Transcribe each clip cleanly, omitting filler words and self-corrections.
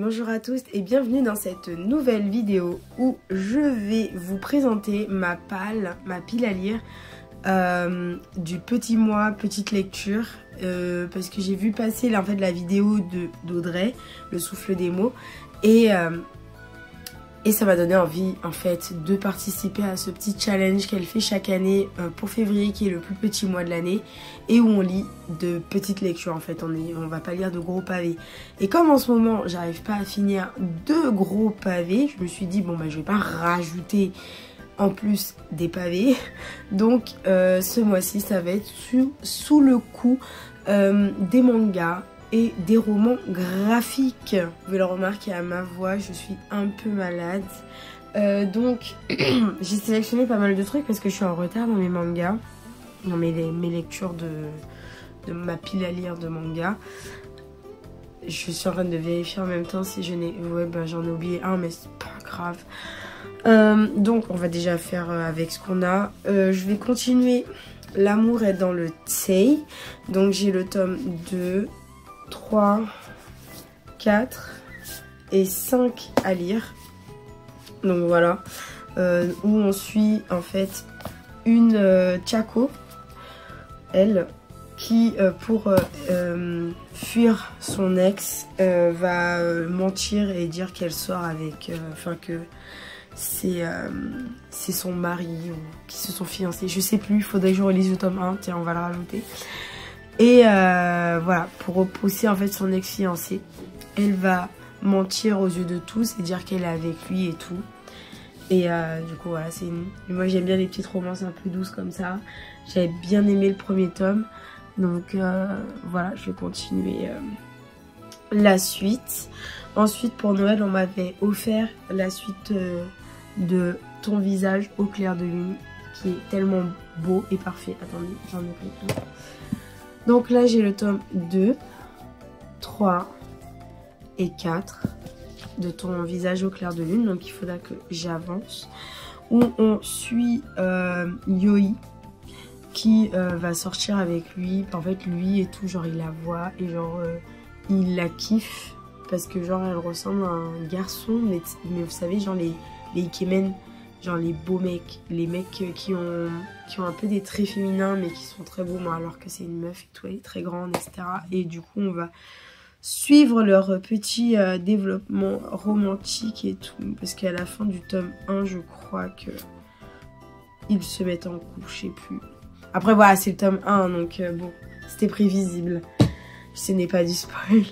bonjour à tous et bienvenue dans cette nouvelle vidéo où je vais vous présenter ma pile à lire du petit mois, petite lecture parce que j'ai vu passer là, en fait, la vidéo d'Audrey, le souffle des mots et ça m'a donné envie en fait de participer à ce petit challenge qu'elle fait chaque année pour février, qui est le plus petit mois de l'année, et où on lit de petites lectures. En fait, on va pas lire de gros pavés. Et comme en ce moment j'arrive pas à finir de gros pavés, je me suis dit bon bah je vais pas rajouter en plus des pavés. Donc ce mois-ci ça va être sous le coup des mangas et des romans graphiques. Vous pouvez le remarquer à ma voix, je suis un peu malade. Donc j'ai sélectionné pas mal de trucs parce que je suis en retard dans mes mangas, dans mes lectures de ma pile à lire de mangas. Je suis en train de vérifier en même temps si je n'ai... Ouais, bah j'en ai oublié un, mais c'est pas grave. Donc on va déjà faire avec ce qu'on a. Je vais continuer. L'amour est dans le Tei. Donc j'ai le tome 2, 3, 4 et 5 à lire. Donc voilà. Où on suit en fait une Chako, elle, qui pour fuir son ex va mentir et dire qu'elle sort avec... Enfin que c'est son mari ou qui se sont fiancés. Je sais plus, il faudrait que je relise le tome 1. Tiens, on va le rajouter. Et voilà, pour repousser en fait son ex-fiancé, elle va mentir aux yeux de tous et dire qu'elle est avec lui et tout. Et du coup voilà, moi j'aime bien les petites romances un peu douces comme ça. J'avais bien aimé le premier tome. Donc voilà, je vais continuer la suite. Ensuite pour Noël, on m'avait offert la suite de Ton visage au clair de lune, qui est tellement beau et parfait. Attendez, j'en ai pris un. Donc là j'ai le tome 2, 3 et 4 de Ton visage au clair de lune. Donc il faudra que j'avance. Où on suit Yoi qui va sortir avec lui. En fait lui et tout, genre il la voit et genre il la kiffe. Parce que genre elle ressemble à un garçon. Mais vous savez genre les ikemen, genre les beaux mecs, les mecs qui ont un peu des traits féminins mais qui sont très beaux, alors que c'est une meuf et tout, elle est très grande, etc. Et du coup on va suivre leur petit développement romantique et tout, parce qu'à la fin du tome 1 je crois que ils se mettent en couple, je sais plus. Après voilà, c'est le tome 1 donc bon, c'était prévisible, ce n'est pas du spoil.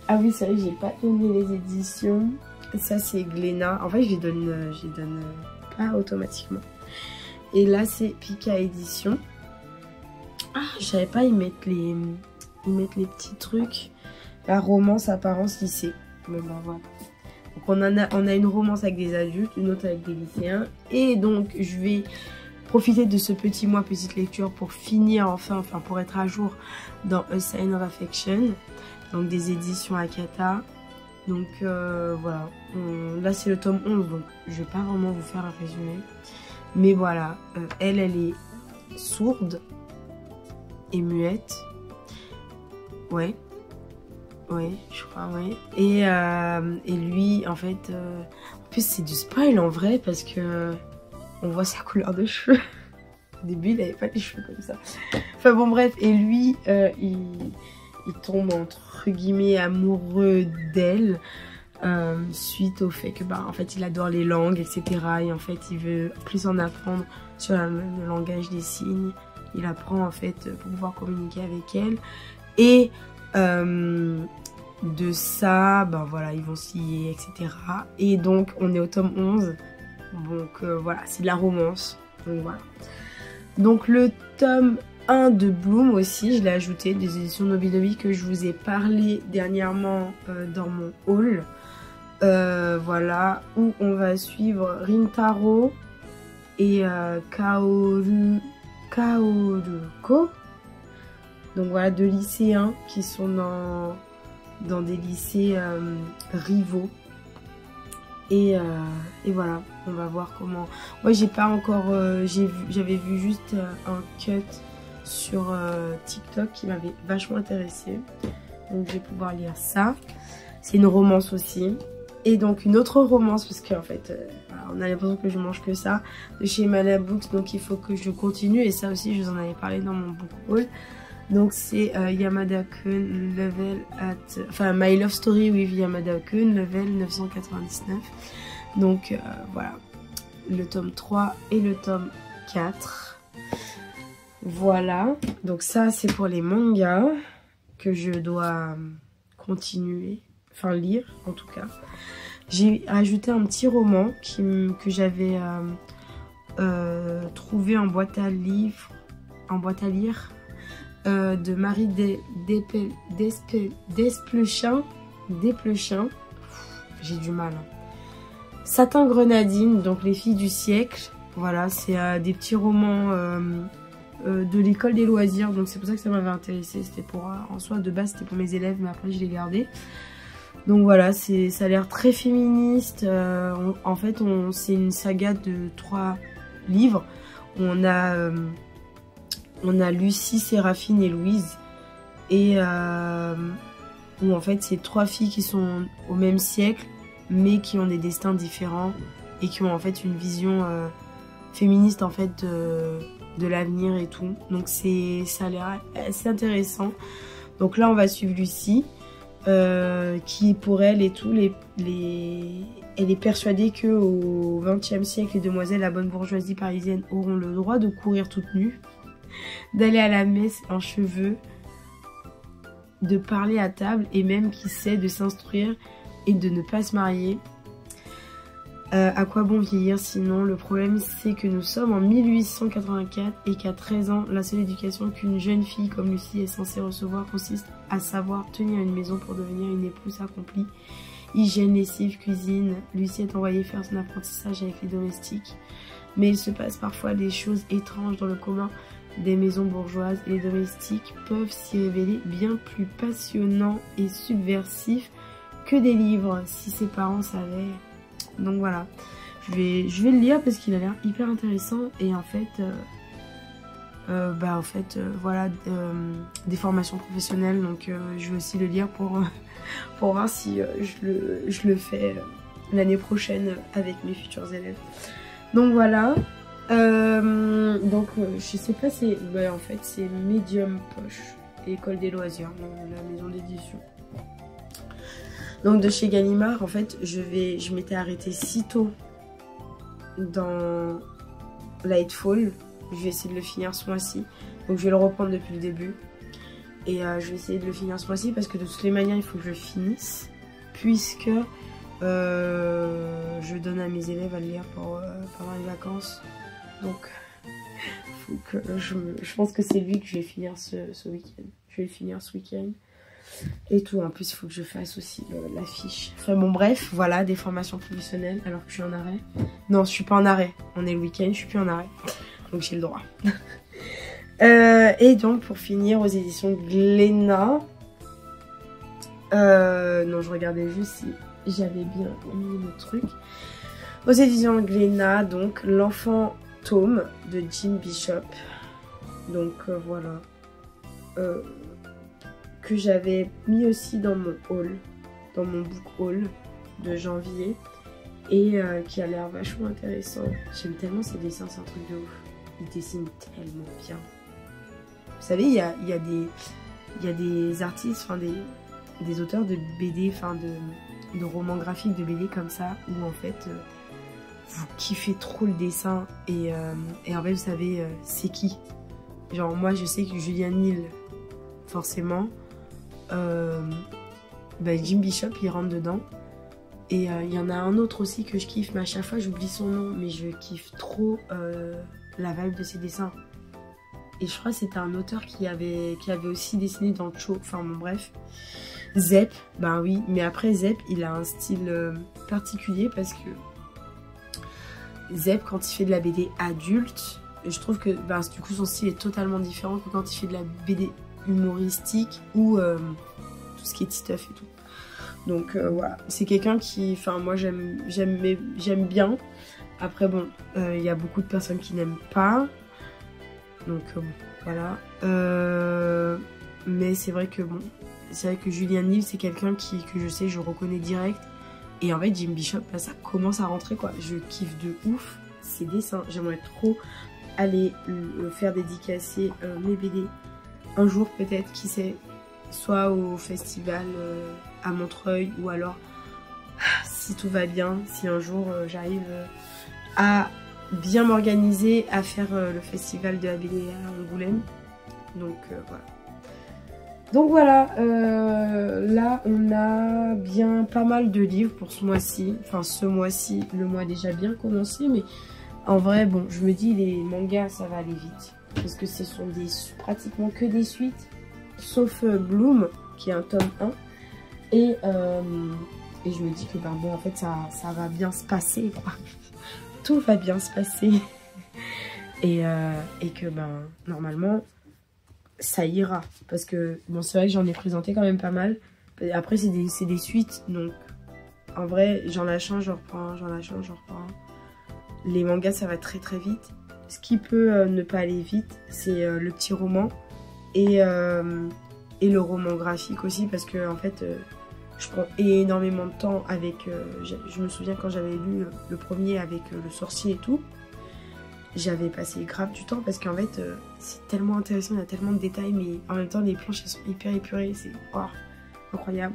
Ah oui c'est vrai que j'ai pas donné les éditions. Ça c'est Glénat, en fait je les donne pas automatiquement. Et là c'est Pika Édition. Ah je savais pas, ils mettent les petits trucs. La romance apparence lycée. Bon ben voilà. Donc on a une romance avec des adultes, une autre avec des lycéens. Et donc je vais profiter de ce petit mois petite lecture pour finir enfin pour être à jour dans A Sign of Affection. Donc des éditions Akata. Donc voilà, là c'est le tome 11, donc je vais pas vraiment vous faire un résumé. Mais voilà, elle est sourde et muette. Ouais, je crois, ouais. Et lui, en fait, en plus c'est du spoil en vrai, parce que on voit sa couleur de cheveux. Au début, il avait pas les cheveux comme ça. Enfin bon, bref, et lui, il tombe entre guillemets amoureux d'elle suite au fait que bah en fait il adore les langues, etc. Et en fait il veut plus en apprendre sur le langage des signes. Il apprend en fait pour pouvoir communiquer avec elle. Et de ça, ben voilà, ils vont se lier, etc. Et donc on est au tome 11. Donc voilà, c'est de la romance. Donc voilà. Donc le tome 1 de Bloom aussi, je l'ai ajouté, des éditions Nobinobi que je vous ai parlé dernièrement dans mon haul. Voilà, où on va suivre Rintaro et Kaoruko. Donc voilà, deux lycéens qui sont dans des lycées rivaux. Et voilà, on va voir comment... Moi j'ai pas encore... j'avais vu juste un cut sur TikTok qui m'avait vachement intéressée. Donc je vais pouvoir lire ça. C'est une romance aussi. Et donc une autre romance, parce qu'en fait, on a l'impression que je mange que ça, de chez Mana Books, donc il faut que je continue. Et ça aussi, je vous en avais parlé dans mon book haul. Donc c'est Yamada-kun, level at... Enfin, My Love Story with Yamada-kun, level 999. Donc voilà, le tome 3 et le tome 4. Voilà, donc ça c'est pour les mangas que je dois continuer, enfin lire en tout cas. J'ai ajouté un petit roman que j'avais trouvé en boîte à lire de Marie Desplechin. J'ai du mal. Satin Grenadine, donc les filles du siècle. Voilà, c'est des petits romans de l'école des loisirs, donc c'est pour ça que ça m'avait intéressé. C'était pour, en soi de base c'était pour mes élèves, mais après je l'ai gardé. Donc voilà, ça a l'air très féministe. En fait, c'est une saga de 3 livres. On a Lucie, Séraphine et Louise. Et où en fait, c'est 3 filles qui sont au même siècle, mais qui ont des destins différents et qui ont en fait une vision féministe en fait de l'avenir et tout. Donc ça a l'air assez intéressant. Donc là, on va suivre Lucie. Qui pour elle et tout, elle est persuadée qu'au XXe siècle, les demoiselles, la bonne bourgeoisie parisienne auront le droit de courir toutes nues, d'aller à la messe en cheveux, de parler à table et même, qui sait, de s'instruire et de ne pas se marier. À quoi bon vieillir sinon? Le problème c'est que nous sommes en 1884 et qu'à 13 ans, la seule éducation qu'une jeune fille comme Lucie est censée recevoir consiste à savoir tenir une maison pour devenir une épouse accomplie. Hygiène, lessive, cuisine. Lucie est envoyée faire son apprentissage avec les domestiques. Mais il se passe parfois des choses étranges dans le commun des maisons bourgeoises et les domestiques peuvent s'y révéler bien plus passionnants et subversifs que des livres, si ses parents savaient. Donc voilà, je vais le lire parce qu'il a l'air hyper intéressant et en fait, voilà, des formations professionnelles, donc je vais aussi le lire pour voir si je le fais l'année prochaine avec mes futurs élèves. Donc voilà, je sais pas, en fait c'est Medium Poche, École des loisirs, la maison d'édition. Donc de chez Gallimard, en fait, je m'étais arrêtée si tôt dans Lightfall. Je vais essayer de le finir ce mois-ci. Donc je vais le reprendre depuis le début. Et je vais essayer de le finir ce mois-ci parce que de toutes les manières, il faut que je finisse. Puisque je donne à mes élèves à le lire pendant les vacances. Donc faut que je pense que c'est lui que je vais finir ce week-end. Je vais le finir ce week-end. Et tout, en plus il faut que je fasse aussi l'affiche. Enfin bon bref, voilà, des formations professionnelles alors que je suis en arrêt. Non, je suis pas en arrêt, on est le week-end, je suis plus en arrêt. Donc j'ai le droit. Et donc pour finir, aux éditions Glénat. Non, je regardais juste si j'avais bien mis le truc. Aux éditions Glénat, donc L'Enfant Tome de Jim Bishop. Donc voilà. Que j'avais mis aussi dans mon haul, dans mon book haul de janvier, et qui a l'air vachement intéressant. J'aime tellement ses dessins, c'est un truc de ouf. Il dessine tellement bien. Vous savez, il y a des artistes, enfin des auteurs de BD, enfin de romans graphiques, de BD comme ça, où en fait vous kiffez trop le dessin et en fait vous savez c'est qui. Genre moi je sais que Julien Nil, forcément. Jim Bishop il rentre dedans et il y en a un autre aussi que je kiffe, mais à chaque fois j'oublie son nom, mais je kiffe trop la vibe de ses dessins. Et je crois que c'était un auteur qui avait aussi dessiné dans Cho, enfin bon bref. Zep, ben oui, mais après Zep il a un style particulier parce que Zep, quand il fait de la BD adulte, je trouve que du coup son style est totalement différent que quand il fait de la BD humoristique ou tout ce qui est stuff et tout. Donc voilà, c'est quelqu'un qui, enfin moi j'aime bien. Après bon, il y a beaucoup de personnes qui n'aiment pas. Donc voilà. Mais c'est vrai que bon, c'est vrai que Julien Neve, c'est quelqu'un que je sais, je reconnais direct. Et en fait, Jim Bishop, là, ça commence à rentrer, quoi. Je kiffe de ouf ses dessins. J'aimerais trop aller faire dédicacer mes BD. Un jour, peut-être, qui sait, soit au festival à Montreuil, ou alors, si tout va bien, si un jour j'arrive à bien m'organiser, à faire le festival de la BD à Angoulême. Donc voilà. Donc voilà, là on a bien pas mal de livres pour ce mois-ci. Enfin ce mois-ci, le mois a déjà bien commencé, mais en vrai, bon, je me dis les mangas ça va aller vite. Parce que ce sont pratiquement que des suites, sauf Bloom, qui est un tome 1. Et je me dis que ben, bon, en fait ça va bien se passer, quoi. Tout va bien se passer. Et que ben normalement ça ira, parce que bon c'est vrai que j'en ai présenté quand même pas mal. Après c'est des suites, donc en vrai j'en lâche un, je reprends, j'en lâche un, je reprends. Les mangas ça va très très vite. Ce qui peut ne pas aller vite, c'est le petit roman et le roman graphique aussi, parce que en fait je prends énormément de temps avec je me souviens quand j'avais lu le premier avec le sorcier et tout, j'avais passé grave du temps parce qu'en fait c'est tellement intéressant, il y a tellement de détails, mais en même temps les planches elles sont hyper épurées, c'est incroyable.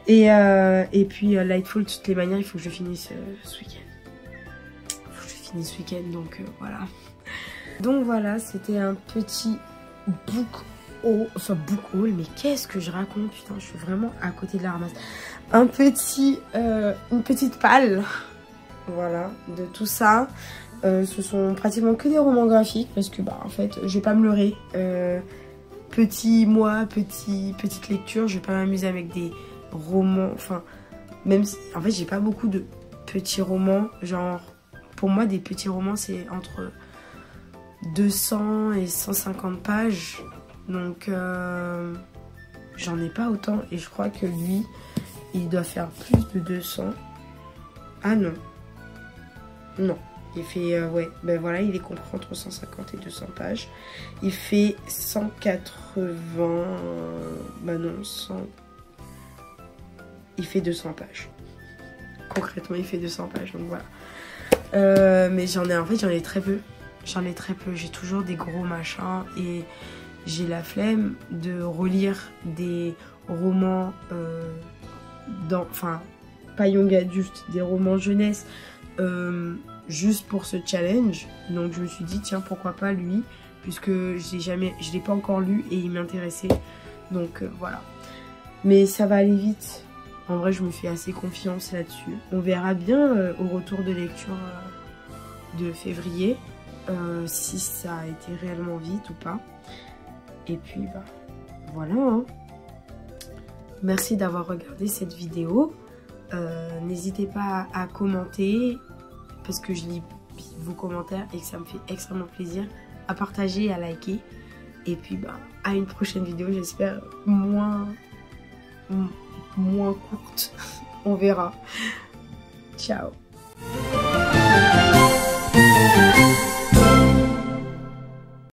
Et puis Lightfall, de toutes les manières il faut que je finisse ce week-end, donc voilà. Donc voilà, c'était un petit book haul, mais qu'est-ce que je raconte, putain, je suis vraiment à côté de la ramasse. Une petite palle, voilà, de tout ça. Ce sont pratiquement que des romans graphiques parce que bah en fait je vais pas me leurrer, petite lecture, je vais pas m'amuser avec des romans, enfin même si en fait j'ai pas beaucoup de petits romans, genre pour moi des petits romans c'est entre 200 et 150 pages, donc j'en ai pas autant, et je crois que lui il doit faire plus de 200. Ah non, il fait, ouais, ben voilà, il est compris entre 150 et 200 pages. Il fait 180, bah non, 100, il fait 200 pages. Concrètement, il fait 200 pages, donc voilà. Mais j'en ai très peu. J'ai toujours des gros machins et j'ai la flemme de relire des romans, enfin, pas young adulte, des romans jeunesse, juste pour ce challenge. Donc je me suis dit tiens pourquoi pas lui, puisque je l'ai pas encore lu et il m'intéressait, donc voilà. Mais ça va aller vite, en vrai je me fais assez confiance là-dessus. On verra bien au retour de lecture de février si ça a été réellement vite ou pas. Et puis bah voilà hein. Merci d'avoir regardé cette vidéo. N'hésitez pas à commenter, parce que je lis vos commentaires et que ça me fait extrêmement plaisir, à partager, à liker. Et puis bah, à une prochaine vidéo, j'espère moins courte. On verra. Ciao.